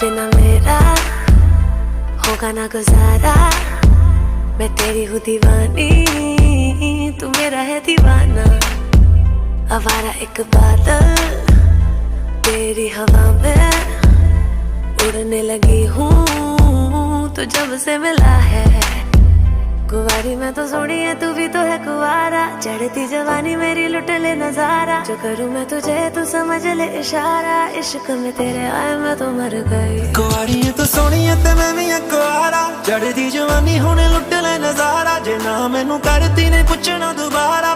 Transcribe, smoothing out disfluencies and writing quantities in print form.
बिना मेरा होगा ना गुजारा। मैं तेरी हूँ दीवानी, तू मेरा है दीवाना। आवारा एक बादल तेरी हवा में उड़ने लगी हूँ, तो जब से मिला है। कुंवारी मैं तो सोनी है, तू भी तो है कुंवारा। चढ़ती जवानी मेरी लुट ले नजारा। जो करूँ मैं तुझे तू समझ ले इशारा। इश्क में तेरे आए मैं तो मर गई। कुंवारी है तो सोनी है ते मैं भी कुंवारा। चढ़ती जवानी होने लुट ले नजारा। जे ना मैनू करती ने पुछना दोबारा।